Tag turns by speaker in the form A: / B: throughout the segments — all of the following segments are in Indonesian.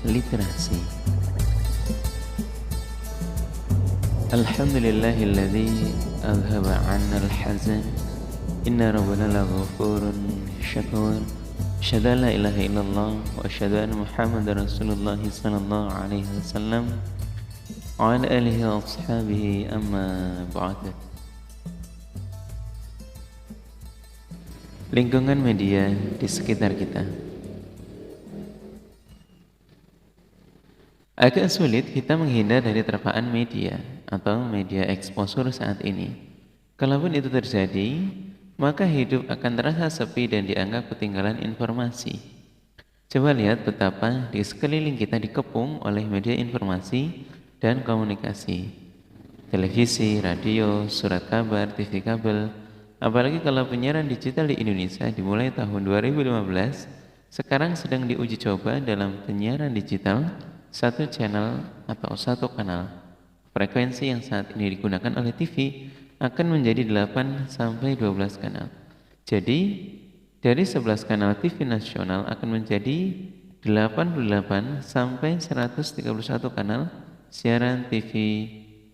A: literasi. Alhamdulillahilladzi azhaba 'anna al-hazan. Inna rabbana laghafurun syakur. Asyhadu an la ilaha illallah wa asyhadu anna Muhammadar Rasulullah sallallahu alaihi wasallam wa ala alihi wa ashabihi amma ba'd. Lingkungan media di sekitar kita. Agak sulit kita menghindar dari terpaan media atau media exposure saat ini. Kalaupun itu terjadi, maka hidup akan terasa sepi dan dianggap ketinggalan informasi. Coba lihat betapa di sekeliling kita dikepung oleh media informasi dan komunikasi. Televisi, radio, surat kabar, TV kabel. Apalagi kalau penyiaran digital di Indonesia dimulai tahun 2015, sekarang sedang diuji coba dalam penyiaran digital satu channel atau satu kanal. Frekuensi yang saat ini digunakan oleh TV akan menjadi 8 sampai 12 kanal. Jadi, dari 11 kanal TV nasional akan menjadi 88 sampai 131 kanal siaran TV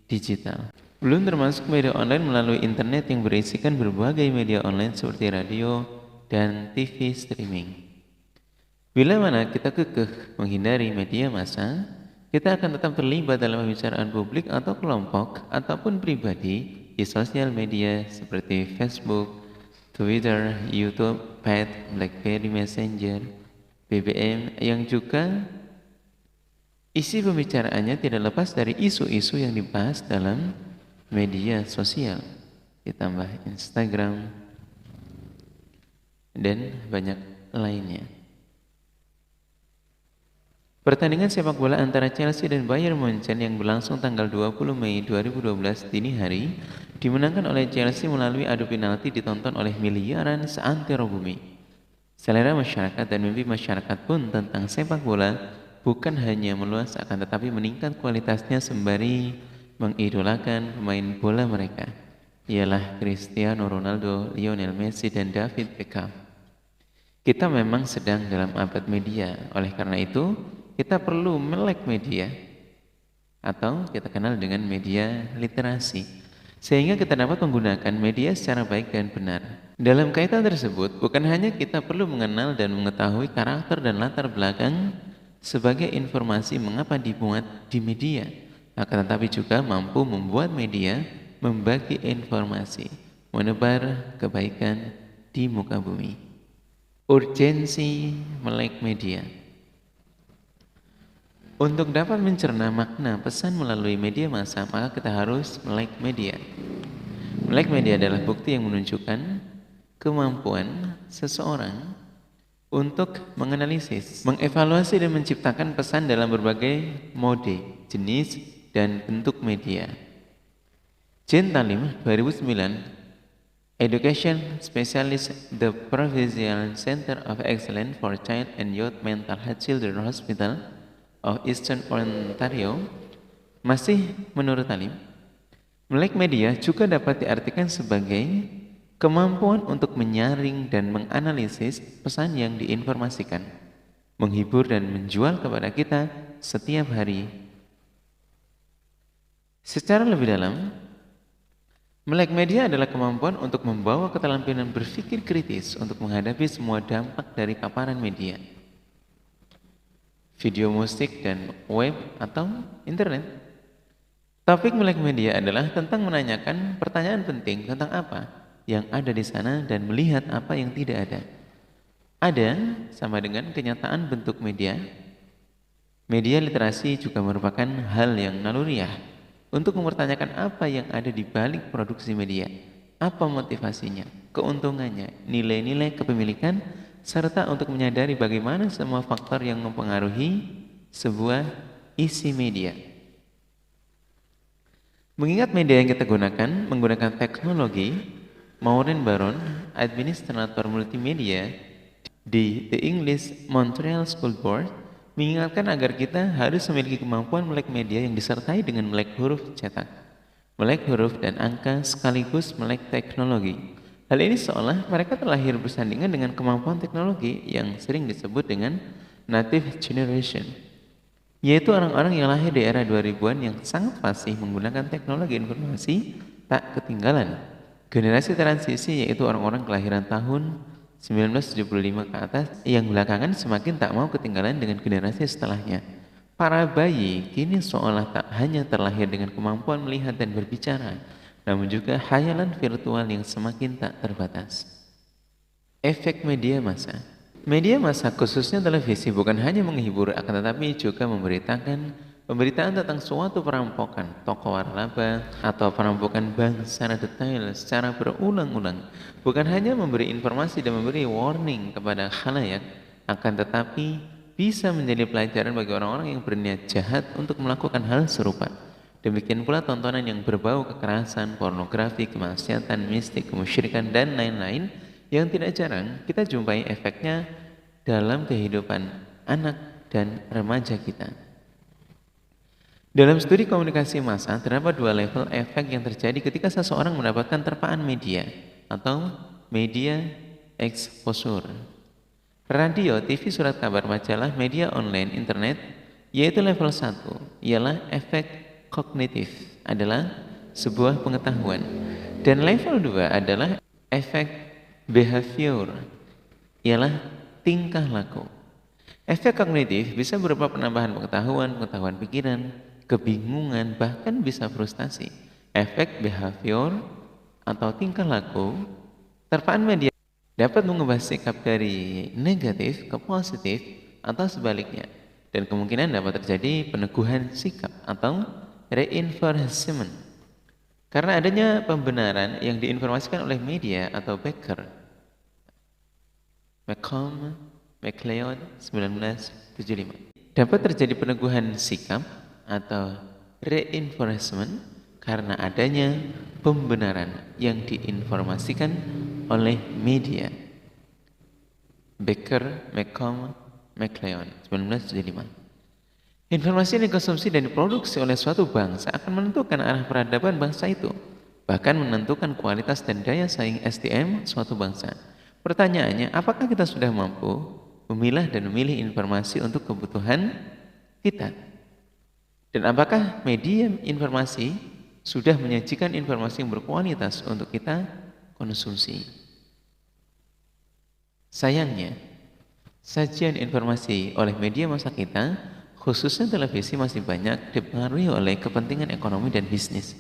A: digital. Belum termasuk media online melalui internet yang berisikan berbagai media online seperti radio dan TV streaming. Bila mana kita kekeh menghindari media massa, kita akan tetap terlibat dalam pembicaraan publik atau kelompok ataupun pribadi di sosial media seperti Facebook, Twitter, YouTube, Pad, BlackBerry Messenger, BBM yang juga isi pembicaraannya tidak lepas dari isu-isu yang dibahas dalam media sosial, ditambah Instagram dan banyak lainnya. Pertandingan sepak bola antara Chelsea dan Bayern Munchen yang berlangsung tanggal 20 Mei 2012 dini hari dimenangkan oleh Chelsea melalui adu penalti ditonton oleh miliaran seantero bumi. Selera masyarakat dan mimpi masyarakat pun tentang sepak bola bukan hanya meluas akan tetapi meningkat kualitasnya sembari mengidolakan pemain bola mereka, ialah Cristiano Ronaldo, Lionel Messi, dan David Beckham. Kita memang sedang dalam abad media, oleh karena itu kita perlu melek media atau kita kenal dengan media literasi sehingga kita dapat menggunakan media secara baik dan benar. Dalam kaitan tersebut, bukan hanya kita perlu mengenal dan mengetahui karakter dan latar belakang sebagai informasi mengapa dimuat di media, akan tetapi juga mampu membuat media membagi informasi, menebar kebaikan di muka bumi. Urgensi melek media. Untuk dapat mencerna makna pesan melalui media massa, maka kita harus melek media. Melek media adalah bukti yang menunjukkan kemampuan seseorang untuk menganalisis, mengevaluasi dan menciptakan pesan dalam berbagai mode, jenis, dan bentuk media. Jane Talim, 2009, Education Specialist, The Provincial Center of Excellence for Child and Youth Mental Health Children's Hospital of Eastern Ontario, masih menurut Talim, melek media juga dapat diartikan sebagai kemampuan untuk menyaring dan menganalisis pesan yang diinformasikan, menghibur dan menjual kepada kita setiap hari. Secara lebih dalam, melek media adalah kemampuan untuk membawa keterampilan berpikir kritis untuk menghadapi semua dampak dari paparan media, video, musik, dan web atau internet. Topik melek media adalah tentang menanyakan pertanyaan penting tentang apa yang ada di sana dan melihat apa yang tidak ada. Ada sama dengan kenyataan bentuk media. Media literasi juga merupakan hal yang naluriah untuk mempertanyakan apa yang ada di balik produksi media, apa motivasinya, keuntungannya, nilai-nilai kepemilikan, serta untuk menyadari bagaimana semua faktor yang mempengaruhi sebuah isi media. Mengingat media yang kita gunakan menggunakan teknologi, Maureen Baron, administrator multimedia di The English Montreal School Board, mengingatkan agar kita harus memiliki kemampuan melek media yang disertai dengan melek huruf cetak, melek huruf dan angka sekaligus melek teknologi. Hal ini seolah mereka terlahir bersandingan dengan kemampuan teknologi yang sering disebut dengan native generation, yaitu orang-orang yang lahir di era 2000-an yang sangat fasih menggunakan teknologi informasi tak ketinggalan. Generasi transisi yaitu orang-orang kelahiran tahun 1975 ke atas yang belakangan semakin tak mau ketinggalan dengan generasi setelahnya. Para bayi kini seolah tak hanya terlahir dengan kemampuan melihat dan berbicara, namun juga khayalan virtual yang semakin tak terbatas. Efek media massa. Media massa khususnya televisi bukan hanya menghibur akan tetapi juga memberitakan pemberitaan tentang suatu perampokan toko waralaba atau perampokan bank secara detail, secara berulang-ulang. Bukan hanya memberi informasi dan memberi warning kepada khalayak, akan tetapi bisa menjadi pelajaran bagi orang-orang yang berniat jahat untuk melakukan hal serupa. Demikian pula tontonan yang berbau kekerasan, pornografi, kemaksiatan, mistik, kemusyrikan, dan lain-lain yang tidak jarang kita jumpai efeknya dalam kehidupan anak dan remaja kita. Dalam studi komunikasi massa, terdapat dua level efek yang terjadi ketika seseorang mendapatkan terpaan media atau media exposure. Radio, TV, surat kabar, majalah, media online, internet, yaitu level 1, ialah efek kognitif, adalah sebuah pengetahuan. Dan level 2 adalah efek behavior, ialah tingkah laku. Efek kognitif bisa berupa penambahan pengetahuan, pengetahuan pikiran, kebingungan, bahkan bisa frustasi. Efek behavior atau tingkah laku, terpaan media dapat mengubah sikap dari negatif ke positif atau sebaliknya. Dan kemungkinan dapat terjadi peneguhan sikap atau reinforcement. Karena adanya pembenaran yang diinformasikan oleh media atau Becker, McComb, McLeod, 1975. Dapat terjadi peneguhan sikap atau reinforcement karena adanya pembenaran yang diinformasikan oleh media. Becker, McComb, McLeod, 1975. Informasi yang dikonsumsi dan diproduksi oleh suatu bangsa akan menentukan arah peradaban bangsa itu, bahkan menentukan kualitas dan daya saing SDM suatu bangsa. Pertanyaannya, apakah kita sudah mampu memilah dan memilih informasi untuk kebutuhan kita? Dan apakah media informasi sudah menyajikan informasi yang berkualitas untuk kita konsumsi? Sayangnya, sajian informasi oleh media massa kita, khususnya televisi, masih banyak dipengaruhi oleh kepentingan ekonomi dan bisnis.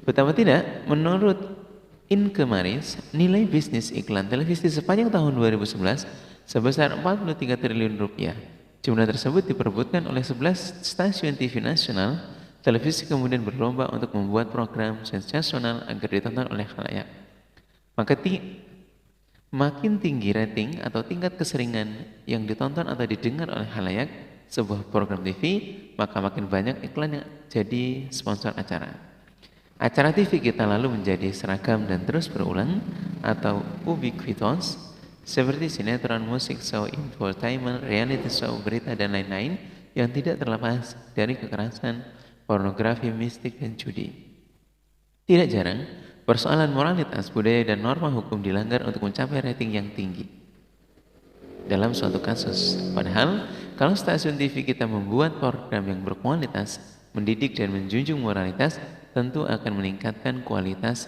A: Betapa tidak, menurut Incemaris, nilai bisnis iklan televisi sepanjang tahun 2011 sebesar 43 triliun rupiah. Jumlah tersebut diperebutkan oleh 11 stasiun TV nasional. Televisi kemudian berlomba untuk membuat program sensasional agar ditonton oleh khalayak. Makin tinggi rating atau tingkat keseringan yang ditonton atau didengar oleh khalayak sebuah program TV, maka makin banyak iklan yang jadi sponsor acara. Acara TV kita lalu menjadi seragam dan terus berulang atau ubiquitous, seperti sinetron, musik, show, infotainment, reality show, berita, dan lain-lain yang tidak terlepas dari kekerasan, pornografi, mistik, dan judi. Tidak jarang, persoalan moralitas, budaya, dan norma hukum dilanggar untuk mencapai rating yang tinggi dalam suatu kasus. Padahal, kalau stasiun TV kita membuat program yang berkualitas, mendidik, dan menjunjung moralitas, tentu akan meningkatkan kualitas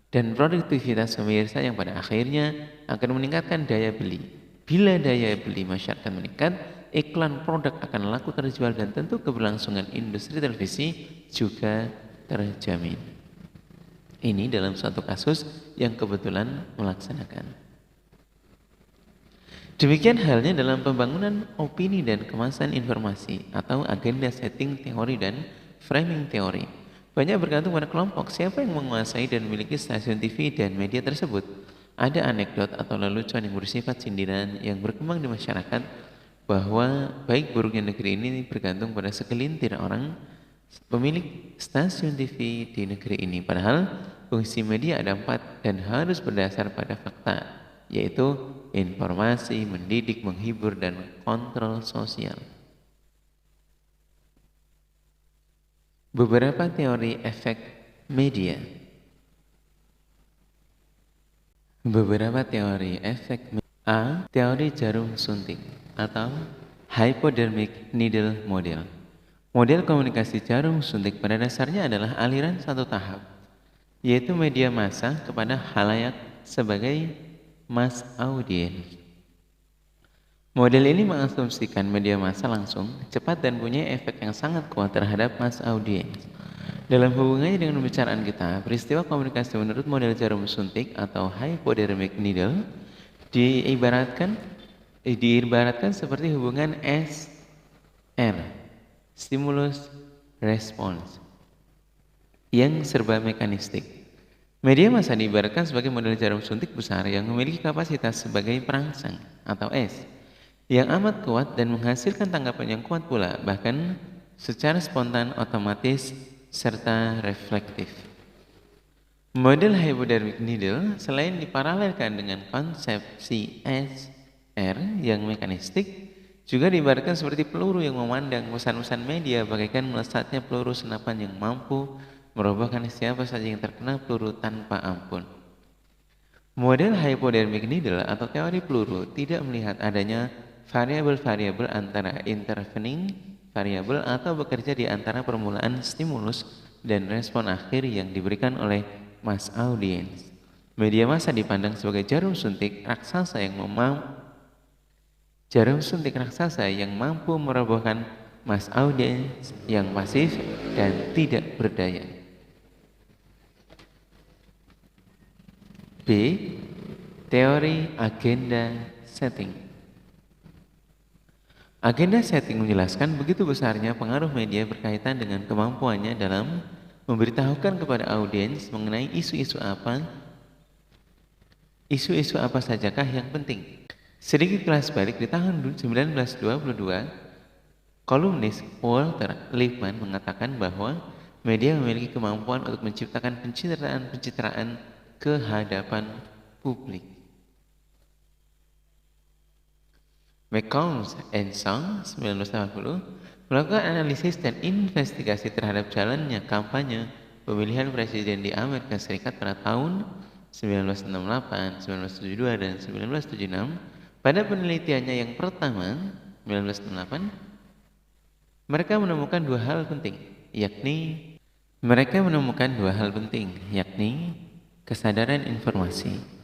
A: dan produktivitas pemirsa yang pada akhirnya akan meningkatkan daya beli. Bila daya beli masyarakat meningkat, iklan produk akan laku terjual dan tentu keberlangsungan industri televisi juga terjamin. Ini dalam suatu kasus yang kebetulan melaksanakan. Demikian halnya dalam pembangunan opini dan kemasan informasi atau agenda setting teori dan framing teori. Banyak bergantung pada kelompok siapa yang menguasai dan memiliki stasiun TV dan media tersebut. Ada anekdot atau lelucon yang bersifat sindiran yang berkembang di masyarakat bahwa baik buruknya negeri ini bergantung pada segelintir orang pemilik stasiun TV di negeri ini. Padahal fungsi media ada 4 dan harus berdasar pada fakta, yaitu informasi, mendidik, menghibur, dan kontrol sosial. Beberapa teori efek media. Beberapa teori efek media. A. Teori jarum suntik. atau hypodermic needle model. Model komunikasi jarum suntik pada dasarnya adalah aliran satu tahap, yaitu media massa kepada khalayak sebagai mass audience. Model ini mengasumsikan media massa langsung, cepat dan punya efek yang sangat kuat terhadap mass audience. Dalam hubungannya dengan pembicaraan kita, peristiwa komunikasi menurut model jarum suntik atau hypodermic needle diibaratkan seperti hubungan SR, stimulus response, yang serba mekanistik. Media massa diibaratkan sebagai model jarum suntik besar yang memiliki kapasitas sebagai perangsang atau S, yang amat kuat dan menghasilkan tanggapan yang kuat pula, bahkan secara spontan, otomatis, serta reflektif. Model hypodermic needle selain diparalelkan dengan konsepsi SR yang mekanistik, juga diibaratkan seperti peluru yang memandang pesan-pesan media bagaikan melesatnya peluru senapan yang mampu merobohkan siapa saja yang terkena peluru tanpa ampun. Model hypodermic needle atau teori peluru tidak melihat adanya variabel-variabel antara intervening variabel atau bekerja di antara permulaan stimulus dan respon akhir yang diberikan oleh mass audience. Media massa dipandang sebagai jarum suntik raksasa yang mampu merobohkan mass audience yang pasif dan tidak berdaya. B. Teori agenda setting. Agenda setting menjelaskan begitu besarnya pengaruh media berkaitan dengan kemampuannya dalam memberitahukan kepada audiens mengenai isu-isu apa sajakah yang penting. Sedikit kelas balik, di tahun 1922, kolumnis Walter Lippmann mengatakan bahwa media memiliki kemampuan untuk menciptakan pencitraan ke hadapan publik. McCombs and Song 1980 melakukan analisis dan investigasi terhadap jalannya kampanye pemilihan presiden di Amerika Serikat pada tahun 1968, 1972, dan 1976. Pada penelitiannya yang pertama, 1968, mereka menemukan dua hal penting, yakni kesadaran informasi.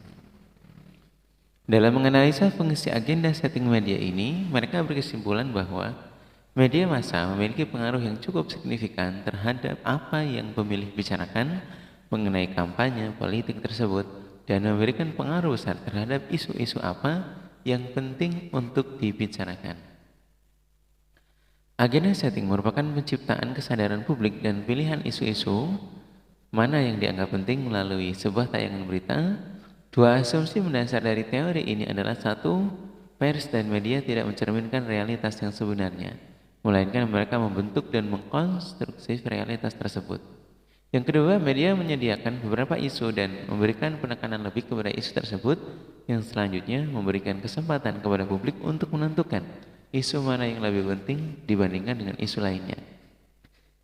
A: Dalam menganalisa fungsi agenda setting media ini, mereka berkesimpulan bahwa media massa memiliki pengaruh yang cukup signifikan terhadap apa yang pemilih bicarakan mengenai kampanye politik tersebut dan memberikan pengaruh besar terhadap isu-isu apa yang penting untuk dibicarakan. Agenda setting merupakan penciptaan kesadaran publik dan pilihan isu-isu mana yang dianggap penting melalui sebuah tayangan berita. Dua asumsi mendasar dari teori ini adalah: satu, pers dan media tidak mencerminkan realitas yang sebenarnya, melainkan mereka membentuk dan mengkonstruksi realitas tersebut. Yang kedua, media menyediakan beberapa isu dan memberikan penekanan lebih kepada isu tersebut, yang selanjutnya memberikan kesempatan kepada publik untuk menentukan isu mana yang lebih penting dibandingkan dengan isu lainnya.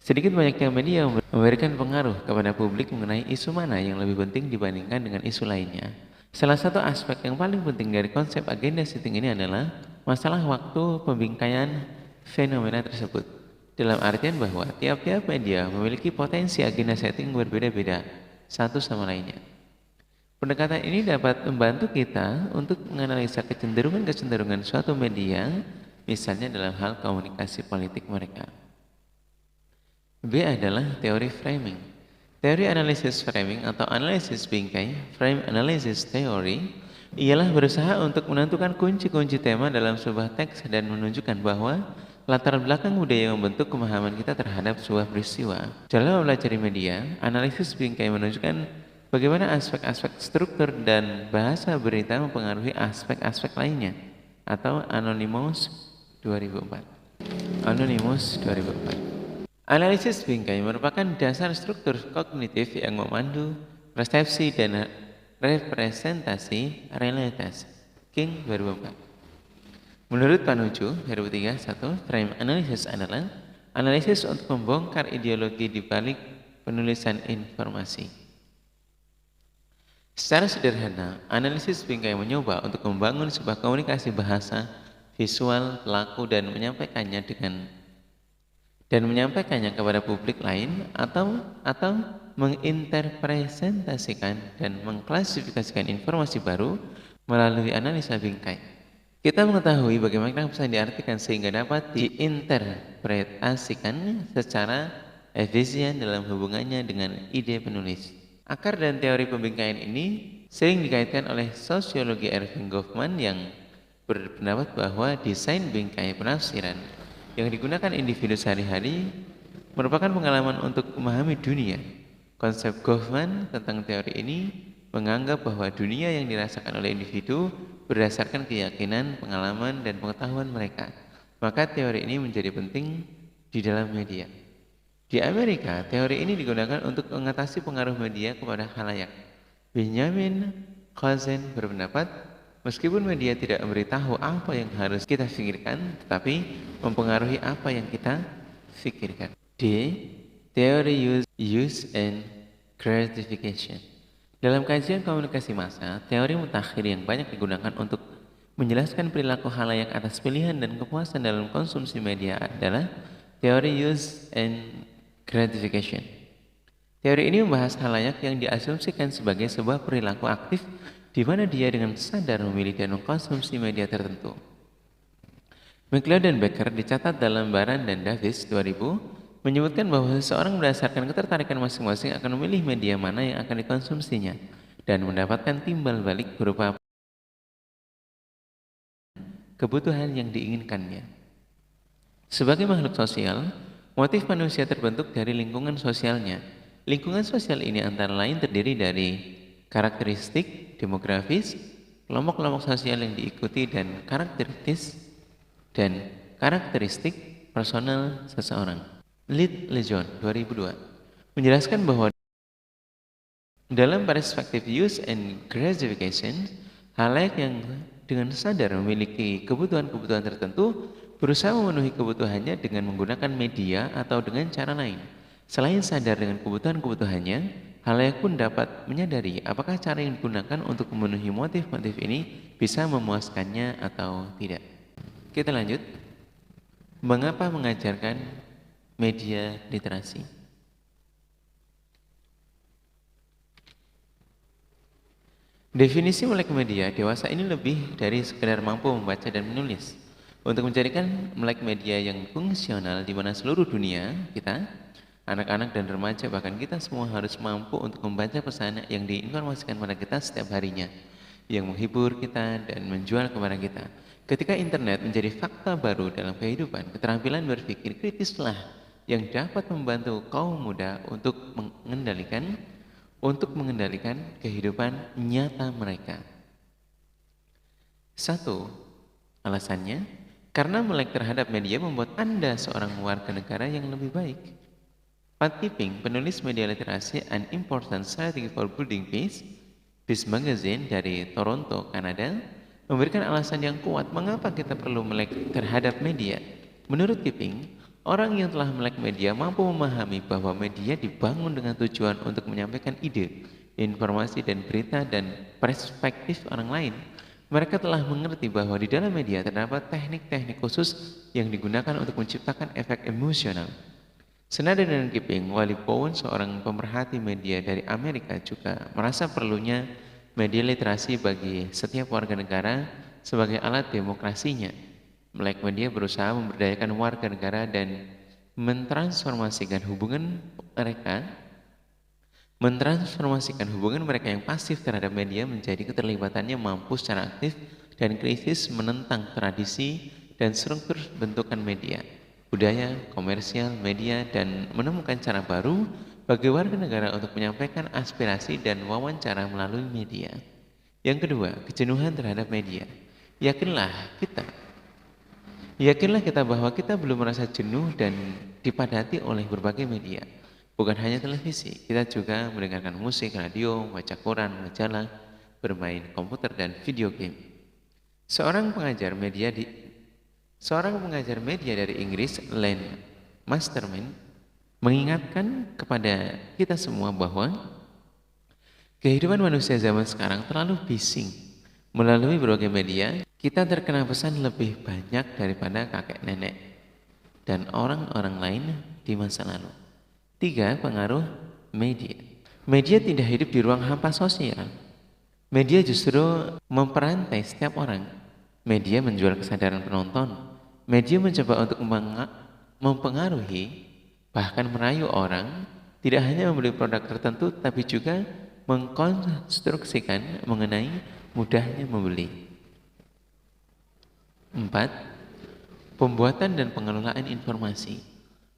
A: Sedikit banyaknya media memberikan pengaruh kepada publik mengenai isu mana yang lebih penting dibandingkan dengan isu lainnya. Salah satu aspek yang paling penting dari konsep agenda setting ini adalah masalah waktu pembingkaian fenomena tersebut. Dalam artian bahwa tiap-tiap media memiliki potensi agenda setting berbeda-beda satu sama lainnya. Pendekatan ini dapat membantu kita untuk menganalisa kecenderungan-kecenderungan suatu media, misalnya dalam hal komunikasi politik mereka. B adalah teori framing. Teori analisis framing atau analisis bingkai, frame analysis theory, ialah berusaha untuk menentukan kunci-kunci tema dalam sebuah teks dan menunjukkan bahwa latar belakang budaya membentuk pemahaman kita terhadap sebuah peristiwa. Dalam mempelajari media, analisis bingkai menunjukkan bagaimana aspek-aspek struktur dan bahasa berita mempengaruhi aspek-aspek lainnya, atau Anonymous 2004. Analisis bingkai merupakan dasar struktur kognitif yang memandu persepsi dan representasi realitas. King 2004. Menurut Panuccio 2003, frame analysis adalah analisis untuk membongkar ideologi di balik penulisan informasi. Secara sederhana, analisis bingkai mencoba untuk membangun sebuah komunikasi bahasa visual pelaku dan menyampaikannya kepada publik lain atau menginterpretasikan dan mengklasifikasikan informasi baru melalui analisa bingkai. Kita mengetahui bagaimana pesan diartikan sehingga dapat diinterpretasikan secara efisien dalam hubungannya dengan ide penulis. Akar dan teori pembingkaian ini sering dikaitkan oleh sosiologi Erving Goffman yang berpendapat bahwa desain bingkai penafsiran yang digunakan individu sehari-hari merupakan pengalaman untuk memahami dunia. Konsep Goffman tentang teori ini menganggap bahwa dunia yang dirasakan oleh individu berdasarkan keyakinan, pengalaman, dan pengetahuan mereka. Maka teori ini menjadi penting di dalam media. Di Amerika, teori ini digunakan untuk mengatasi pengaruh media kepada khalayak. Benjamin Constant berpendapat, meskipun media tidak memberitahu apa yang harus kita pikirkan, tetapi mempengaruhi apa yang kita pikirkan. D. Teori use and gratification. Dalam kajian komunikasi massa, teori mutakhir yang banyak digunakan untuk menjelaskan perilaku khalayak atas pilihan dan kepuasan dalam konsumsi media adalah teori use and gratification. Teori ini membahas khalayak yang diasumsikan sebagai sebuah perilaku aktif di mana dia dengan sadar memilih dan mengkonsumsi media tertentu. McLeod dan Becker dicatat dalam Baran dan Davis 2000 menyebutkan bahwa seseorang berdasarkan ketertarikan masing-masing akan memilih media mana yang akan dikonsumsinya dan mendapatkan timbal balik berupa kebutuhan yang diinginkannya. Sebagai makhluk sosial, motif manusia terbentuk dari lingkungan sosialnya. Lingkungan sosial ini antara lain terdiri dari karakteristik demografis, kelompok-kelompok sosial yang diikuti dan karakteristik personal seseorang. Lejon 2002 menjelaskan bahwa dalam perspektif use and gratification, khalayak yang dengan sadar memiliki kebutuhan-kebutuhan tertentu berusaha memenuhi kebutuhannya dengan menggunakan media atau dengan cara lain. Selain sadar dengan kebutuhan-kebutuhannya, khalayak pun dapat menyadari apakah cara yang digunakan untuk memenuhi motif-motif ini bisa memuaskannya atau tidak. Kita lanjut. Mengapa mengajarkan media literasi? Definisi melek media dewasa ini lebih dari sekedar mampu membaca dan menulis. Untuk menjadikan melek media yang fungsional di mana seluruh dunia kita, anak-anak dan remaja bahkan kita semua harus mampu untuk membaca pesan yang diinformasikan pada kita setiap harinya, yang menghibur kita dan menjual kepada kita. Ketika internet menjadi fakta baru dalam kehidupan, keterampilan berpikir kritislah yang dapat membantu kaum muda untuk mengendalikan kehidupan nyata mereka. 1. Alasannya, karena melek terhadap media membuat Anda seorang warga negara yang lebih baik. Pat Kipping, penulis media literasi An Important Strategy for Building Peace Magazine dari Toronto, Kanada, memberikan alasan yang kuat mengapa kita perlu melek terhadap media. Menurut Kipping, orang yang telah melek media mampu memahami bahwa media dibangun dengan tujuan untuk menyampaikan ide, informasi dan berita dan perspektif orang lain. Mereka telah mengerti bahwa di dalam media terdapat teknik-teknik khusus yang digunakan untuk menciptakan efek emosional. Senada dengan Kipping, Wally Bowen, seorang pemerhati media dari Amerika, juga merasa perlunya media literasi bagi setiap warga negara sebagai alat demokrasinya. Melek media berusaha memberdayakan warga negara dan mentransformasikan hubungan mereka yang pasif terhadap media menjadi keterlibatannya mampu secara aktif dan kritis menentang tradisi dan struktur bentukan media, budaya, komersial, media, dan menemukan cara baru bagi warga negara untuk menyampaikan aspirasi dan wawancara melalui media. Yang kedua, kejenuhan terhadap media. Yakinlah kita bahwa kita belum merasa jenuh dan dipadati oleh berbagai media. Bukan hanya televisi, kita juga mendengarkan musik, radio, baca koran, majalah, bermain komputer, dan video game. Seorang pengajar media dari Inggris, Len Masterman, mengingatkan kepada kita semua bahwa kehidupan manusia zaman sekarang terlalu bising, Melalui berbagai media, kita terkena pesan lebih banyak daripada kakek nenek dan orang-orang lain di masa lalu. 3. Pengaruh media. Media tidak hidup di ruang hampa sosial. Media justru memperantai setiap orang. Media menjual kesadaran penonton. Media mencoba untuk mempengaruhi, bahkan merayu orang, tidak hanya membeli produk tertentu, tapi juga mengkonstruksikan mengenai mudahnya membeli. 4. Pembuatan dan pengelolaan informasi.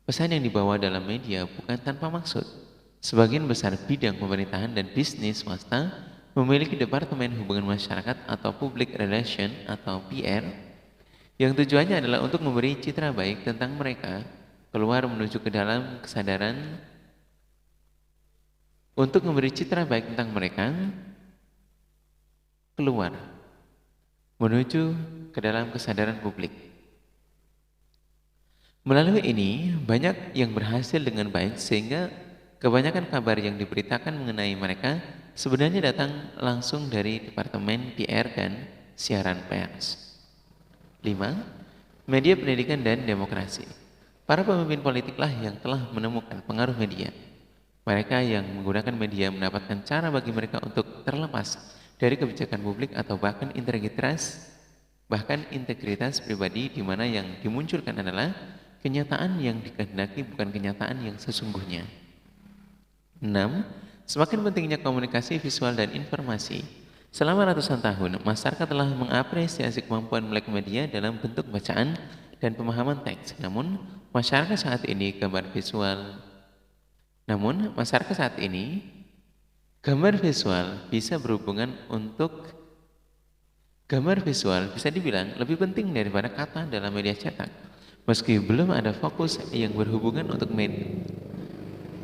A: Pesan yang dibawa dalam media bukan tanpa maksud. Sebagian besar bidang pemerintahan dan bisnis swasta memiliki Departemen Hubungan Masyarakat atau Public Relation atau PR yang tujuannya adalah untuk memberi citra baik tentang mereka keluar menuju ke dalam kesadaran, untuk memberi citra baik tentang mereka keluar menuju ke dalam kesadaran publik. Melalui ini, banyak yang berhasil dengan baik sehingga kebanyakan kabar yang diberitakan mengenai mereka sebenarnya datang langsung dari Departemen PR dan siaran pers. 5. Media pendidikan dan demokrasi. Para pemimpin politiklah yang telah menemukan pengaruh media. Mereka yang menggunakan media mendapatkan cara bagi mereka untuk terlepas dari kebijakan publik atau bahkan integritas pribadi, di mana yang dimunculkan adalah kenyataan yang dikehendaki, bukan kenyataan yang sesungguhnya. 6. Semakin pentingnya komunikasi visual dan informasi. Selama ratusan tahun, masyarakat telah mengapresiasi kemampuan melek media dalam bentuk bacaan dan pemahaman teks. Namun, masyarakat saat ini gambar visual bisa dibilang lebih penting daripada kata dalam media cetak. Meski belum ada fokus yang berhubungan untuk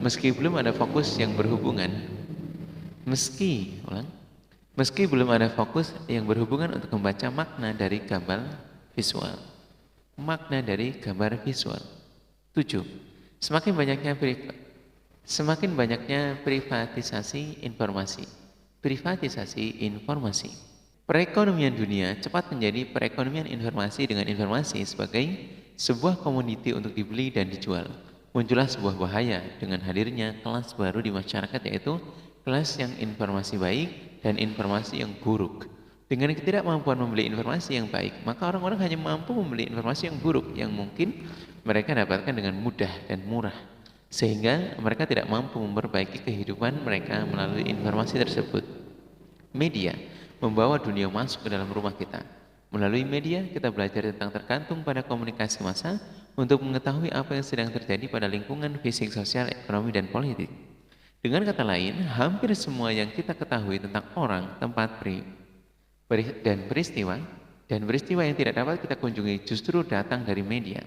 A: Meski belum ada fokus yang berhubungan untuk membaca makna dari gambar visual. 7. Semakin banyaknya privatisasi informasi. Perekonomian dunia cepat menjadi perekonomian informasi, dengan informasi sebagai sebuah komoditi untuk dibeli dan dijual. Muncullah sebuah bahaya dengan hadirnya kelas baru di masyarakat, yaitu kelas yang informasi baik dan informasi yang buruk. Dengan ketidakmampuan membeli informasi yang baik, maka orang-orang hanya mampu membeli informasi yang buruk yang mungkin mereka dapatkan dengan mudah dan murah, sehingga mereka tidak mampu memperbaiki kehidupan mereka melalui informasi tersebut. Media membawa dunia masuk ke dalam rumah kita. Melalui media, kita belajar tentang tergantung pada komunikasi massa untuk mengetahui apa yang sedang terjadi pada lingkungan fisik, sosial, ekonomi, dan politik. Dengan kata lain, hampir semua yang kita ketahui tentang orang, tempat, dan peristiwa yang tidak dapat kita kunjungi justru datang dari media.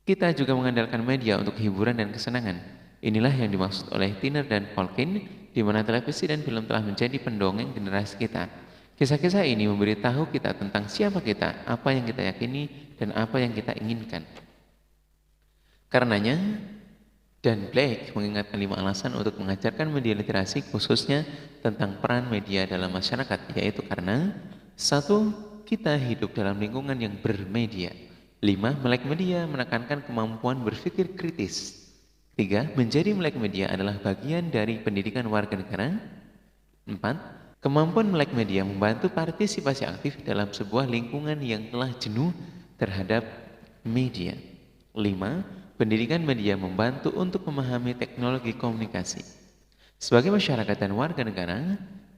A: Kita juga mengandalkan media untuk hiburan dan kesenangan. Inilah yang dimaksud oleh Tiner dan Tolkien, di mana televisi dan film telah menjadi pendongeng generasi kita. Kisah-kisah ini memberitahu kita tentang siapa kita, apa yang kita yakini, dan apa yang kita inginkan. Karenanya, Dan Blake mengingatkan 5 alasan untuk mengajarkan media literasi, khususnya tentang peran media dalam masyarakat, yaitu karena 1. Kita hidup dalam lingkungan yang bermedia. 5. Melek media menekankan kemampuan berpikir kritis. 3. Menjadi melek media adalah bagian dari pendidikan warga negara. 4. Kemampuan melek media membantu partisipasi aktif dalam sebuah lingkungan yang telah jenuh terhadap media. 5. Pendidikan media membantu untuk memahami teknologi komunikasi. Sebagai masyarakat dan warga negara,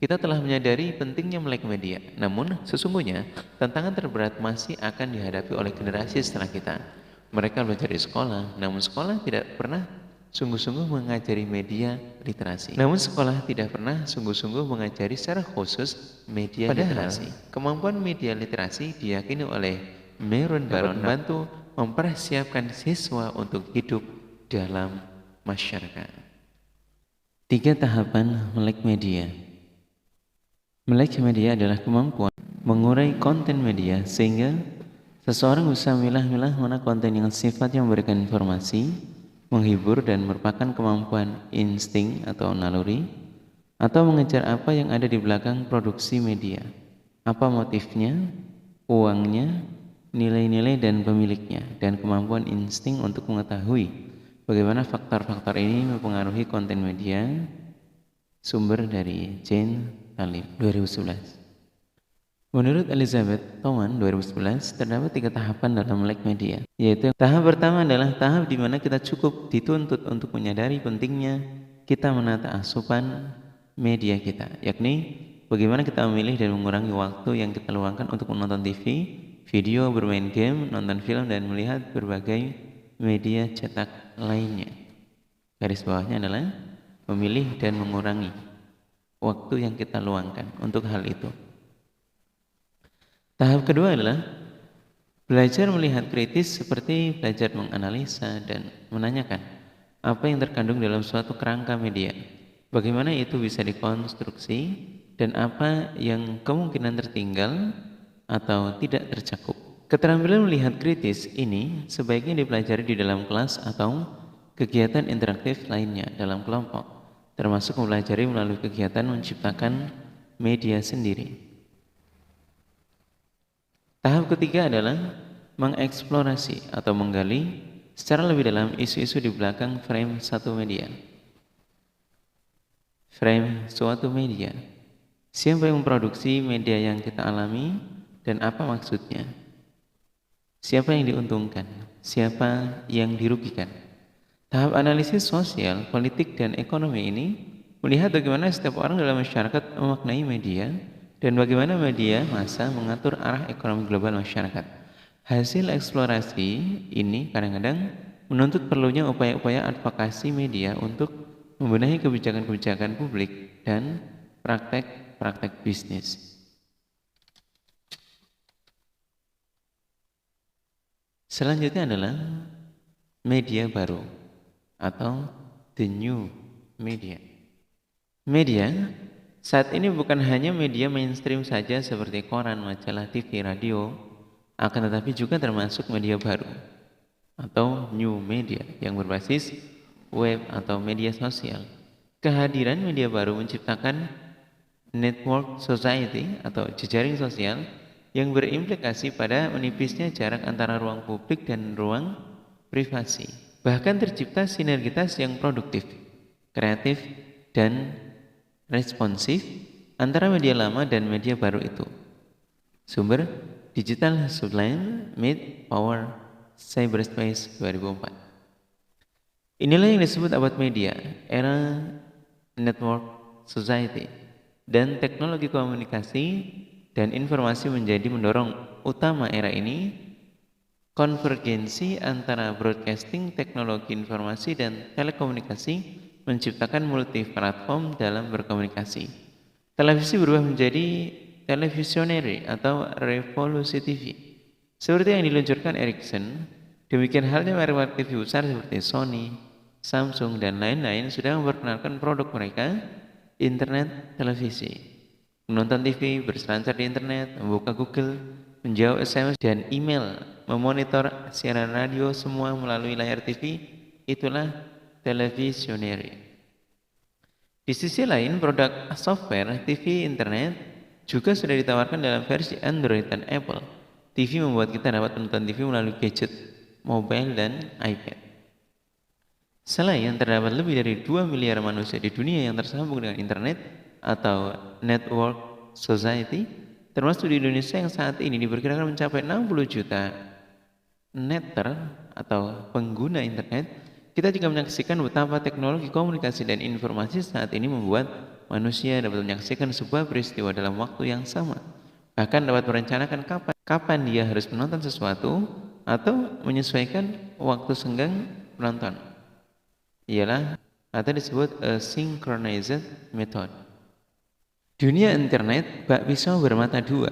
A: kita telah menyadari pentingnya melek media. Namun, sesungguhnya, tantangan terberat masih akan dihadapi oleh generasi setelah kita. Mereka belajar di sekolah, namun sekolah tidak pernah sungguh-sungguh mengajari media literasi. Secara khusus media literasi. Kemampuan media literasi diyakini oleh Meron Baron membantu mempersiapkan siswa untuk hidup dalam masyarakat. 3 tahapan melek media. Melek media adalah kemampuan mengurai konten media sehingga seseorang bisa milah-milah mana konten yang sifatnya memberikan informasi, menghibur, dan merupakan kemampuan insting atau naluri, atau mengejar apa yang ada di belakang produksi media. apa motifnya, uangnya, nilai-nilai dan pemiliknya, dan kemampuan insting untuk mengetahui bagaimana faktor-faktor ini mempengaruhi konten media. Sumber dari Jane Talib 2011. Menurut Elizabeth Toman 2011, terdapat 3 tahapan dalam melek media, yaitu tahap pertama adalah tahap di mana kita cukup dituntut untuk menyadari pentingnya kita menata asupan media kita, yakni bagaimana kita memilih dan mengurangi waktu yang kita luangkan untuk menonton TV, video, bermain game, nonton film, dan melihat berbagai media cetak lainnya. Garis bawahnya adalah memilih dan mengurangi waktu yang kita luangkan untuk hal itu. Tahap kedua adalah belajar melihat kritis, seperti belajar menganalisa dan menanyakan apa yang terkandung dalam suatu kerangka media, bagaimana itu bisa dikonstruksi, dan apa yang kemungkinan tertinggal atau tidak tercakup. Keterampilan melihat kritis ini sebaiknya dipelajari di dalam kelas atau kegiatan interaktif lainnya dalam kelompok, termasuk mempelajari melalui kegiatan menciptakan media sendiri. Tahap ketiga adalah mengeksplorasi atau menggali secara lebih dalam isu-isu di belakang frame satu media. Frame suatu media. Siapa yang memproduksi media yang kita alami dan apa maksudnya? Siapa yang diuntungkan? Siapa yang dirugikan? Tahap analisis sosial, politik, dan ekonomi ini melihat bagaimana setiap orang dalam masyarakat memaknai media dan bagaimana media massa mengatur arah ekonomi global masyarakat. Hasil eksplorasi ini kadang-kadang menuntut perlunya upaya-upaya advokasi media untuk membenahi kebijakan-kebijakan publik dan praktek-praktek bisnis. Selanjutnya adalah media baru atau the new media. Media saat ini bukan hanya media mainstream saja seperti koran, majalah, TV, radio, akan tetapi juga termasuk media baru atau new media yang berbasis web atau media sosial. Kehadiran media baru menciptakan network society atau jejaring sosial yang berimplikasi pada menipisnya jarak antara ruang publik dan ruang privasi. Bahkan tercipta sinergitas yang produktif, kreatif, dan responsif antara media lama dan media baru itu. Sumber Digital Sublime Mid Power Cyberspace 2004. Inilah yang disebut abad media, era network society, dan teknologi komunikasi dan informasi menjadi mendorong utama era ini. Konvergensi antara broadcasting, teknologi informasi, dan telekomunikasi menciptakan multi-platform dalam berkomunikasi. Televisi berubah menjadi televisionary atau revolusi TV. Seperti yang diluncurkan Ericsson, demikian halnya merek TV besar seperti Sony, Samsung, dan lain-lain sudah memperkenalkan produk mereka, internet televisi. Menonton TV, berselancar di internet, membuka Google, menjawab SMS dan email, memonitor siaran radio, semua melalui layar TV, itulah televisionary. Di sisi lain, produk software TV internet juga sudah ditawarkan dalam versi Android dan Apple. TV membuat kita dapat menonton TV melalui gadget, mobile, dan iPad. Selain terdapat lebih dari 2 miliar manusia di dunia yang tersambung dengan internet atau network society, termasuk di Indonesia yang saat ini diperkirakan mencapai 60 juta netter atau pengguna internet, kita juga menyaksikan betapa teknologi komunikasi dan informasi saat ini membuat manusia dapat menyaksikan sebuah peristiwa dalam waktu yang sama. Bahkan dapat merencanakan kapan dia harus menonton sesuatu atau menyesuaikan waktu senggang penonton. Ialah atau disebut a synchronized method. Dunia internet bak pisau bermata dua.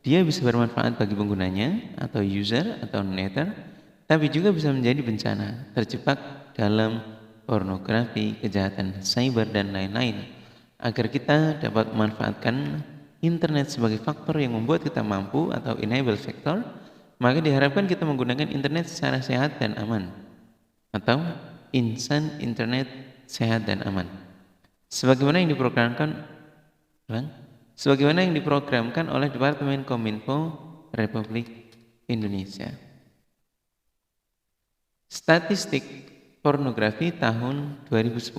A: Dia bisa bermanfaat bagi penggunanya atau user atau netter, tapi juga bisa menjadi bencana, terjebak dalam pornografi, kejahatan cyber, dan lain-lain. Agar kita dapat memanfaatkan internet sebagai faktor yang membuat kita mampu atau enable factor, maka diharapkan kita menggunakan internet secara sehat dan aman, atau insan internet sehat dan aman. Sebagaimana yang diprogramkan sebagaimana yang diprogramkan oleh Departemen Kominfo Republik Indonesia. Statistik pornografi tahun 2010.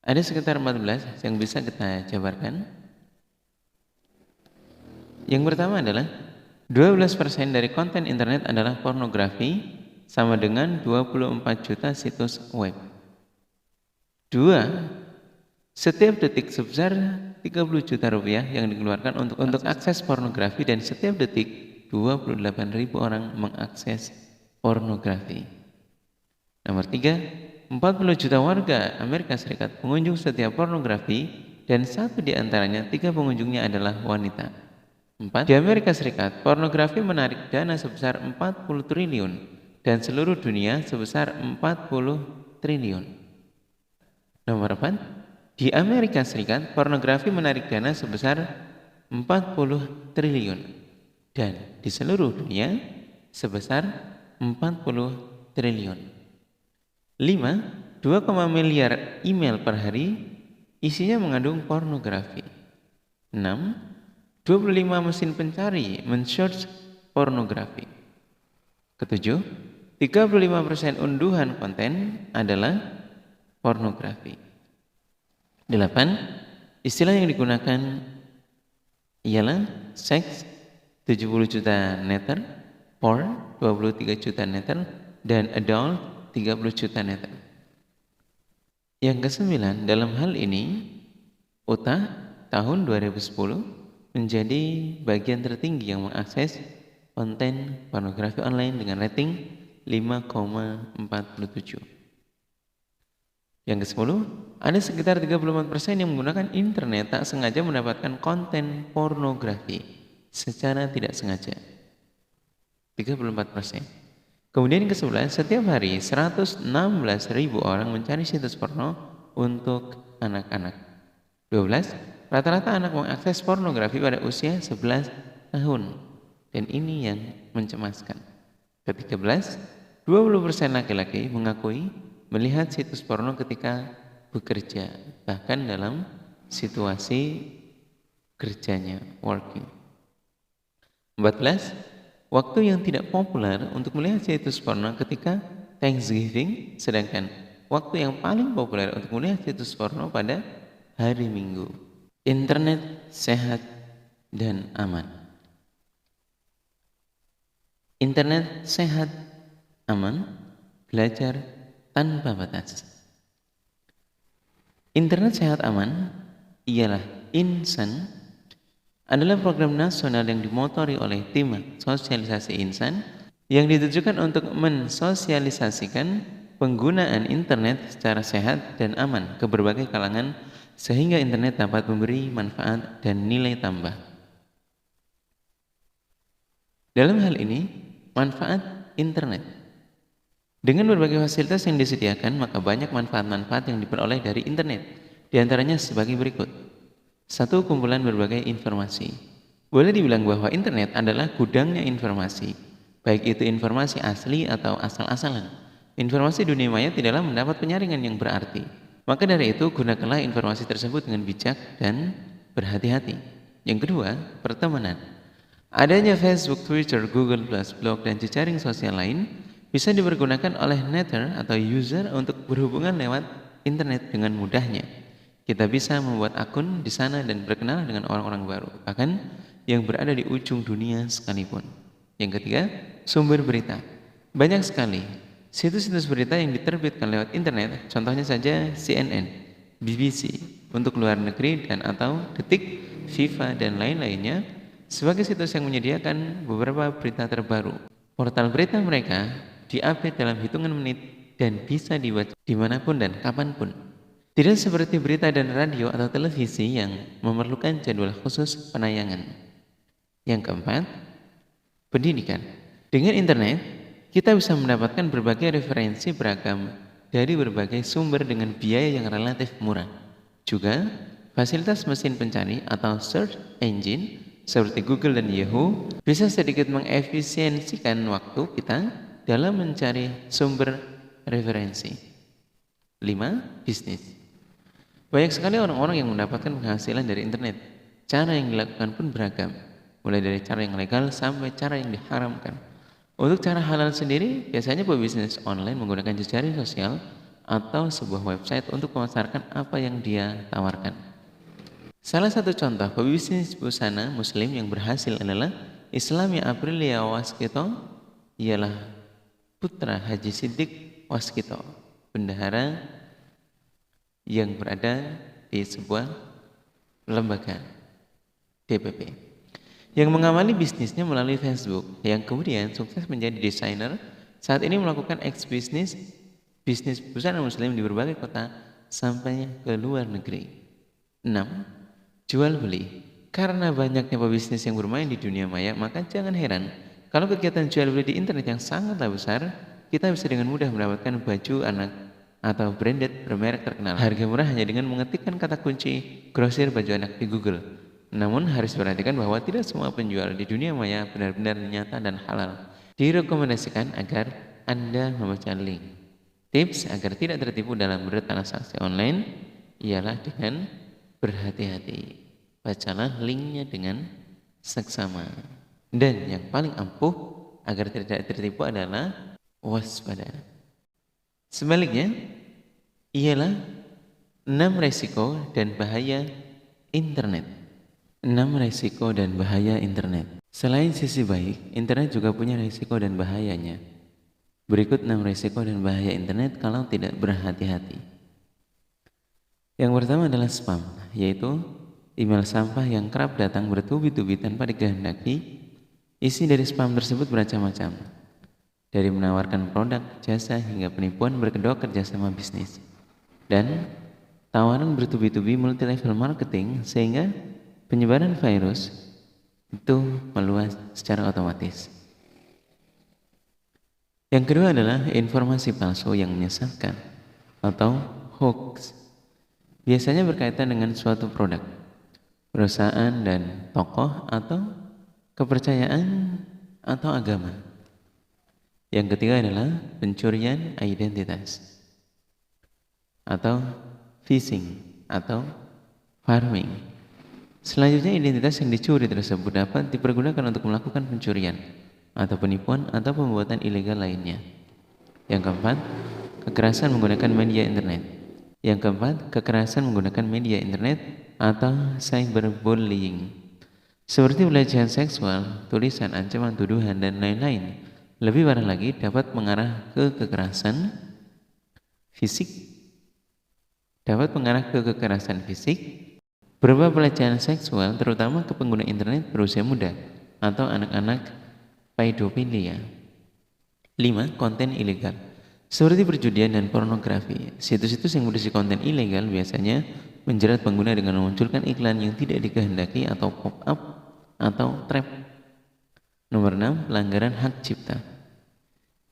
A: Ada sekitar 14 yang bisa kita jabarkan. Yang pertama adalah 12% dari konten internet adalah pornografi, sama dengan 24 juta situs web. 2. Setiap detik sebesar 30 juta rupiah yang dikeluarkan untuk akses pornografi, dan setiap detik 28.000 orang mengakses pornografi. Nomor 3, 40 juta warga Amerika Serikat pengunjung setiap pornografi, dan 1 di antaranya 3 pengunjungnya adalah wanita. 4. Di Amerika Serikat, pornografi menarik dana sebesar 40 triliun dan seluruh dunia sebesar 40 triliun. Nomor 4. Di Amerika Serikat, pornografi menarik dana sebesar 40 triliun dan di seluruh dunia sebesar 40 triliun. 5. 2, miliar email per hari isinya mengandung pornografi. 6. 25 mesin pencari men-search pornografi. Ketujuh, 35% unduhan konten adalah pornografi. 8. Istilah yang digunakan ialah seks 70 juta netter, porn 23 juta netter, dan adult 30 juta netter. Yang ke-9, dalam hal ini UTA tahun 2010 menjadi bagian tertinggi yang mengakses konten pornografi online dengan rating 5,47. Yang ke-10, ada sekitar 34% yang menggunakan internet tak sengaja mendapatkan konten pornografi secara tidak sengaja. 34%. Kemudian yang ke-11, setiap hari 116.000 orang mencari situs porno untuk anak-anak. 12. Rata-rata anak mengakses pornografi pada usia 11 tahun. Dan ini yang mencemaskan. Ke-13, 20% laki-laki mengakui melihat situs porno ketika bekerja, bahkan dalam situasi kerjanya, working. 14. Waktu yang tidak populer untuk melihat situs porno ketika Thanksgiving, sedangkan waktu yang paling populer untuk melihat situs porno pada hari Minggu. Internet sehat dan aman. Internet sehat, aman, belajar tanpa batas. Internet sehat aman ialah Insan, adalah program nasional yang dimotori oleh tim sosialisasi Insan yang ditujukan untuk mensosialisasikan penggunaan internet secara sehat dan aman ke berbagai kalangan, sehingga internet dapat memberi manfaat dan nilai tambah. Dalam hal ini, manfaat internet. Dengan berbagai fasilitas yang disediakan, maka banyak manfaat-manfaat yang diperoleh dari internet. Di antaranya sebagai berikut. 1. Kumpulan berbagai informasi. Boleh dibilang bahwa internet adalah gudangnya informasi, baik itu informasi asli atau asal-asalan. Informasi dunia maya tidaklah mendapat penyaringan yang berarti. Maka dari itu, gunakanlah informasi tersebut dengan bijak dan berhati-hati. Yang kedua, pertemanan. Adanya Facebook, Twitter, Google+, blog, dan jejaring sosial lain bisa dipergunakan oleh netter atau user untuk berhubungan lewat internet dengan mudahnya. Kita bisa membuat akun di sana dan berkenalan dengan orang-orang baru, bahkan yang berada di ujung dunia sekalipun. Yang ketiga, sumber berita. Banyak sekali situs-situs berita yang diterbitkan lewat internet, contohnya saja CNN, BBC untuk luar negeri, dan atau Detik, FIFA, dan lain-lainnya sebagai situs yang menyediakan beberapa berita terbaru. Portal berita mereka diupdate dalam hitungan menit dan bisa dibaca dimanapun dan kapanpun. Tidak seperti berita dan radio atau televisi yang memerlukan jadwal khusus penayangan. Yang keempat, pendidikan. Dengan internet, kita bisa mendapatkan berbagai referensi beragam dari berbagai sumber dengan biaya yang relatif murah. Juga, fasilitas mesin pencari atau search engine seperti Google dan Yahoo bisa sedikit mengefisiensikan waktu kita dalam mencari sumber referensi. 5. Bisnis. Banyak sekali orang-orang yang mendapatkan penghasilan dari internet. Cara yang dilakukan pun beragam, mulai dari cara yang legal sampai cara yang diharamkan. Untuk cara halal sendiri, biasanya pebisnis online menggunakan jejaring sosial atau sebuah website untuk memasarkan apa yang dia tawarkan. Salah satu contoh pebisnis busana muslim yang berhasil adalah Islami Aprilia Waskito, ialah putra Haji Siddiq Waskito, bendahara yang berada di sebuah lembaga DPP, yang mengawali bisnisnya melalui Facebook, yang kemudian sukses menjadi desainer. Saat ini melakukan bisnis busana muslim di berbagai kota sampai ke luar negeri. 6. Jual beli. Karena banyaknya pebisnis yang bermain di dunia maya, maka jangan heran kalau kegiatan jual beli di internet yang sangatlah besar, kita bisa dengan mudah mendapatkan baju anak atau branded bermerek terkenal. Harga murah hanya dengan mengetikkan kata kunci grosir baju anak di Google. Namun harus diperhatikan bahwa tidak semua penjual di dunia maya benar-benar nyata dan halal. Direkomendasikan agar Anda membaca link. Tips agar tidak tertipu dalam bertransaksi online ialah dengan berhati-hati. Bacalah linknya dengan seksama. Dan yang paling ampuh agar tidak tertipu adalah waspada. Sebaliknya, ialah 6 resiko dan bahaya internet. 6 resiko dan bahaya internet. Selain sisi baik, internet juga punya resiko dan bahayanya. Berikut 6 resiko dan bahaya internet kalau tidak berhati-hati. Yang pertama adalah spam, yaitu email sampah yang kerap datang bertubi-tubi tanpa dikehendaki. Isi dari spam tersebut bermacam-macam, dari menawarkan produk, jasa, hingga penipuan berkedok kerjasama bisnis, dan tawaran bertubi-tubi multi-level marketing sehingga penyebaran virus itu meluas secara otomatis. Yang kedua adalah informasi palsu yang menyesatkan atau hoax. Biasanya berkaitan dengan suatu produk, perusahaan, dan tokoh atau kepercayaan atau agama. Yang ketiga adalah pencurian identitas atau phishing atau farming. Selanjutnya, identitas yang dicuri tersebut dapat dipergunakan untuk melakukan pencurian atau penipuan atau pembuatan ilegal lainnya. Yang keempat, kekerasan menggunakan media internet. Yang keempat, kekerasan menggunakan media internet atau cyberbullying, seperti pelecehan seksual, tulisan, ancaman, tuduhan, dan lain-lain. Lebih parah lagi, dapat mengarah ke kekerasan fisik, berupa pelecehan seksual, terutama ke pengguna internet berusia muda atau anak-anak pedofilia. 5. Konten ilegal, seperti perjudian dan pornografi. Situs-situs yang berisi konten ilegal biasanya menjerat pengguna dengan memunculkan iklan yang tidak dikehendaki atau pop-up atau trap. Nomor 6. Pelanggaran hak cipta.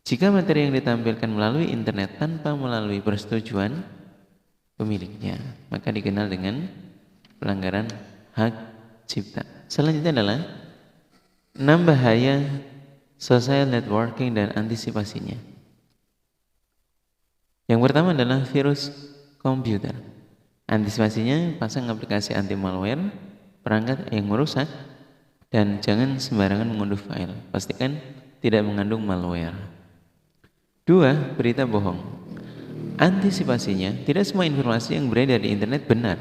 A: Jika materi yang ditampilkan melalui internet tanpa melalui persetujuan pemiliknya, maka dikenal dengan pelanggaran hak cipta. Selanjutnya adalah 6 bahaya social networking dan antisipasinya. Yang pertama adalah virus komputer. Antisipasinya, pasang aplikasi anti malware, perangkat yang merusak, dan jangan sembarangan mengunduh file. Pastikan tidak mengandung malware. 2. Berita bohong. Antisipasinya, tidak semua informasi yang beredar di internet benar.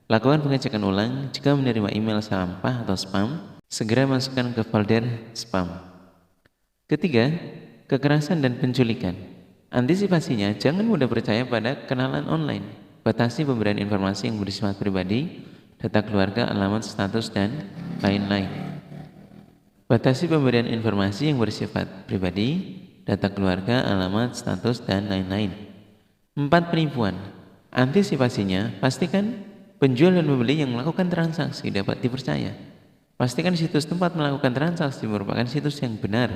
A: Lakukan pengecekan ulang. Jika menerima email sampah atau spam, segera masukkan ke folder spam. Ketiga, kekerasan dan penculikan. Antisipasinya, jangan mudah percaya pada kenalan online. Batasi pemberian informasi yang bersifat pribadi, data keluarga, alamat, status, dan lain-lain. Batasi pemberian informasi yang bersifat pribadi, data keluarga, alamat, status, dan lain-lain. 4. Penipuan. Antisipasinya, pastikan penjual dan pembeli yang melakukan transaksi dapat dipercaya. Pastikan situs tempat melakukan transaksi merupakan situs yang benar.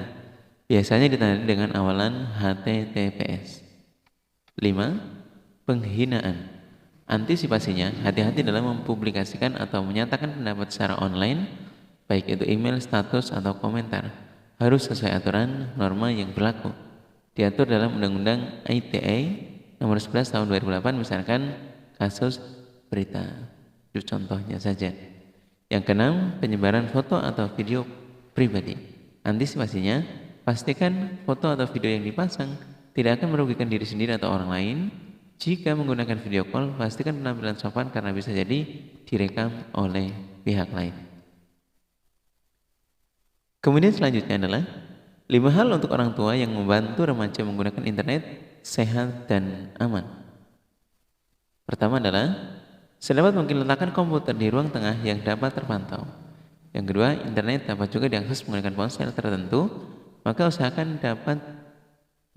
A: Biasanya ditandai dengan awalan HTTPS. 5. Penghinaan. Antisipasinya, hati-hati dalam mempublikasikan atau menyatakan pendapat secara online, baik itu email, status, atau komentar. Harus sesuai aturan norma yang berlaku. Diatur dalam Undang-Undang ITE nomor 11 tahun 2008, misalkan kasus berita. Itu contohnya saja. Yang keenam, penyebaran foto atau video pribadi. Antisipasinya, pastikan foto atau video yang dipasang tidak akan merugikan diri sendiri atau orang lain. Jika menggunakan video call, pastikan penampilan sopan karena bisa jadi direkam oleh pihak lain. Kemudian selanjutnya adalah 5 hal untuk orang tua yang membantu remaja menggunakan internet sehat dan aman. Pertama adalah sedapat mungkin letakkan komputer di ruang tengah yang dapat terpantau. Yang kedua, internet dapat juga diakses menggunakan ponsel tertentu, maka usahakan dapat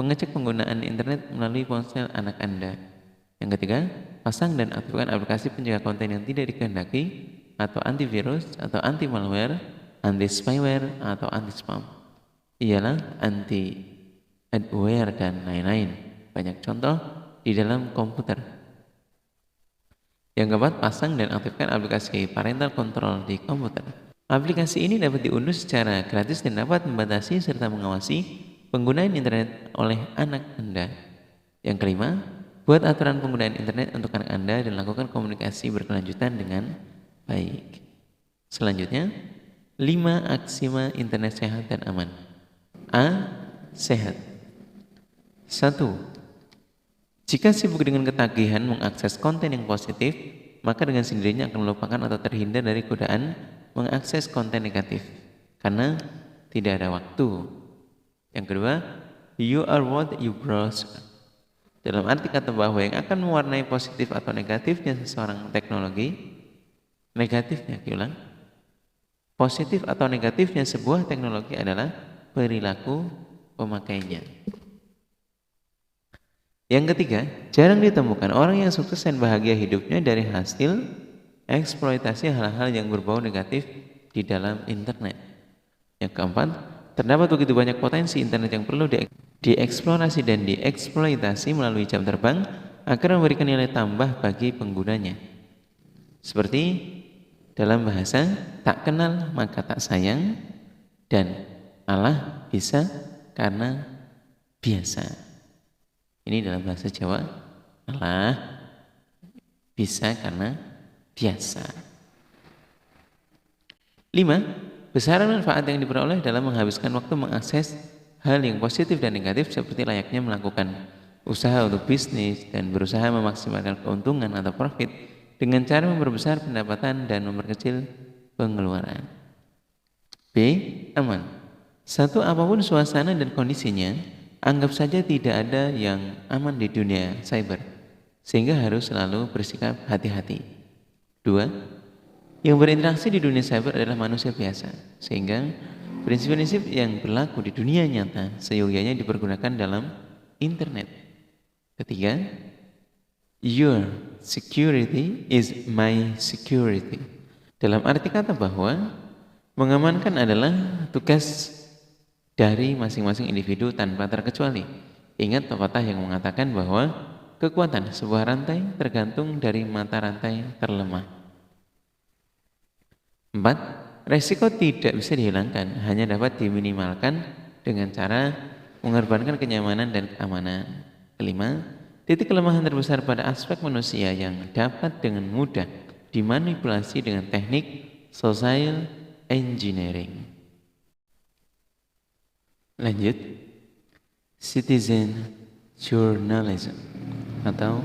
A: mengecek penggunaan internet melalui ponsel anak Anda. Yang ketiga, pasang dan aktifkan aplikasi penjaga konten yang tidak dikehendaki atau antivirus atau anti malware, anti spyware atau anti spam. Ialah anti adware dan lain-lain. Banyak contoh di dalam komputer. Yang keempat, pasang dan aktifkan aplikasi parental control di komputer. Aplikasi ini dapat diunduh secara gratis dan dapat membatasi serta mengawasi penggunaan internet oleh anak Anda. Yang kelima, buat aturan penggunaan internet untuk anak Anda dan lakukan komunikasi berkelanjutan dengan baik. Selanjutnya, 5 aksioma internet sehat dan aman. A. Sehat. 1. Jika sibuk dengan ketagihan mengakses konten yang positif, maka dengan sendirinya akan melupakan atau terhindar dari godaan mengakses konten negatif karena tidak ada waktu. Yang kedua, you are what you browse. Dalam arti kata bahwa yang akan mewarnai positif atau negatifnya seseorang teknologi, positif atau negatifnya sebuah teknologi adalah perilaku pemakainya. Yang ketiga, jarang ditemukan orang yang sukses dan bahagia hidupnya dari hasil eksploitasi hal-hal yang berbau negatif di dalam internet. Yang keempat, terdapat begitu banyak potensi internet yang perlu dieksplorasi dan dieksploitasi melalui jam terbang agar memberikan nilai tambah bagi penggunanya. Seperti dalam bahasa, tak kenal maka tak sayang, dan Allah bisa karena biasa. Ini dalam bahasa Jawa, Allah bisa karena biasa. 5. Besaran manfaat yang diperoleh dalam menghabiskan waktu mengakses hal yang positif dan negatif seperti layaknya melakukan usaha untuk bisnis dan berusaha memaksimalkan keuntungan atau profit dengan cara memperbesar pendapatan dan memperkecil pengeluaran. B. Aman. 1. Apapun suasana dan kondisinya, anggap saja tidak ada yang aman di dunia cyber, sehingga harus selalu bersikap hati-hati. 2. Yang berinteraksi di dunia cyber adalah manusia biasa, sehingga prinsip-prinsip yang berlaku di dunia nyata seyogyanya dipergunakan dalam internet. 3. Your security is my security. Dalam arti kata bahwa mengamankan adalah tugas dari masing-masing individu tanpa terkecuali. Ingat pepatah yang mengatakan bahwa kekuatan sebuah rantai tergantung dari mata rantai terlemah. 4. Resiko tidak bisa dihilangkan, hanya dapat diminimalkan dengan cara mengorbankan kenyamanan dan keamanan. 5. Titik kelemahan terbesar pada aspek manusia yang dapat dengan mudah dimanipulasi dengan teknik social engineering. Lanjut, citizen journalism atau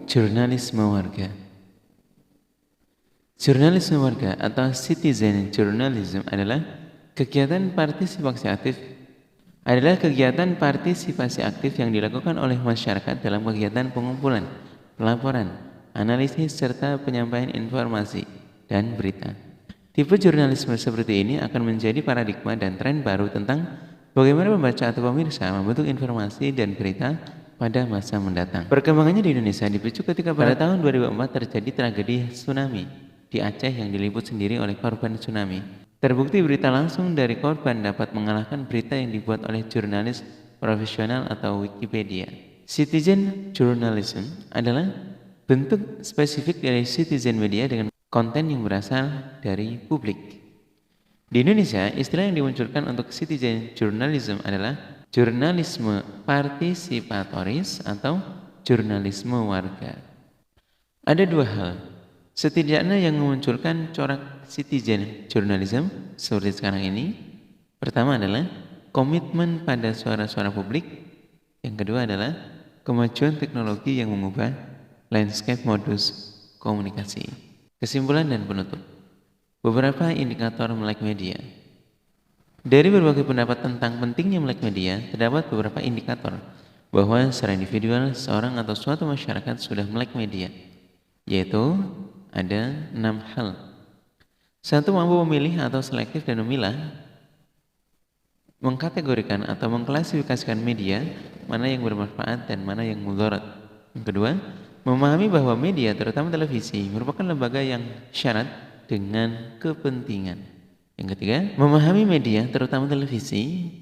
A: jurnalisme warga. Jurnalisme warga atau citizen journalism adalah kegiatan partisipasi aktif yang dilakukan oleh masyarakat dalam kegiatan pengumpulan, pelaporan, analisis serta penyampaian informasi dan berita. Tipe jurnalisme seperti ini akan menjadi paradigma dan tren baru tentang bagaimana pembaca atau pemirsa membentuk informasi dan berita pada masa mendatang. Perkembangannya di Indonesia dipicu ketika pada tahun 2004 terjadi tragedi tsunami di Aceh yang diliput sendiri oleh korban tsunami. Terbukti berita langsung dari korban dapat mengalahkan berita yang dibuat oleh jurnalis profesional atau Wikipedia. Citizen journalism adalah bentuk spesifik dari citizen media dengan konten yang berasal dari publik. Di Indonesia, istilah yang dimunculkan untuk citizen journalism adalah jurnalisme partisipatoris atau jurnalisme warga. Ada 2 hal. Setidaknya yang memunculkan corak citizen journalism seperti sekarang ini, pertama adalah komitmen pada suara-suara publik, yang kedua adalah kemajuan teknologi yang mengubah landscape modus komunikasi. Kesimpulan dan penutup. Beberapa indikator melek media. Dari berbagai pendapat tentang pentingnya melek media, terdapat beberapa indikator bahwa secara individual seorang atau suatu masyarakat sudah melek media, yaitu ada 6 hal. 1. Mampu memilih atau selektif dan memilah, mengkategorikan atau mengklasifikasikan media mana yang bermanfaat dan mana yang mudarat. Yang kedua, memahami bahwa media, terutama televisi, merupakan lembaga yang syarat dengan kepentingan. Yang ketiga, memahami media, terutama televisi,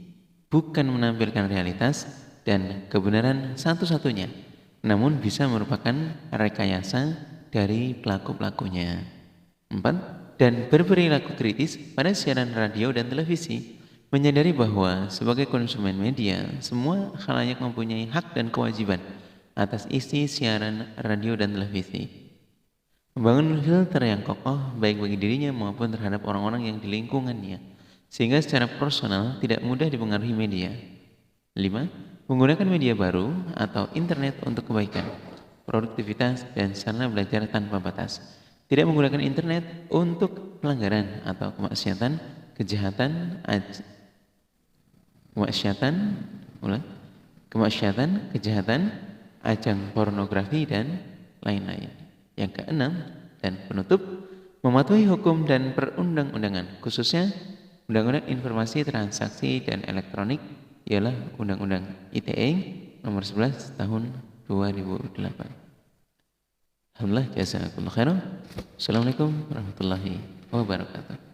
A: bukan menampilkan realitas dan kebenaran satu-satunya, namun bisa merupakan rekayasa dari pelaku-pelakunya. 4. Dan berperilaku kritis pada siaran radio dan televisi, menyadari bahwa sebagai konsumen media, semua khalayak mempunyai hak dan kewajiban atas isi siaran radio dan televisi. Membangun filter yang kokoh baik bagi dirinya maupun terhadap orang-orang yang di lingkungannya, sehingga secara personal tidak mudah dipengaruhi media. 5. Menggunakan media baru atau internet untuk kebaikan, produktivitas, dan sarana belajar tanpa batas. Tidak menggunakan internet untuk pelanggaran atau kemaksiatan, kejahatan, ajang pornografi, dan lain-lain. Yang keenam dan penutup, mematuhi hukum dan perundang-undangan, khususnya Undang-Undang Informasi Transaksi dan Elektronik, ialah Undang-Undang ITE nomor 11 tahun 2008. Alhamdulillah, jazakumullah khairan. Assalamualaikum warahmatullahi wabarakatuh.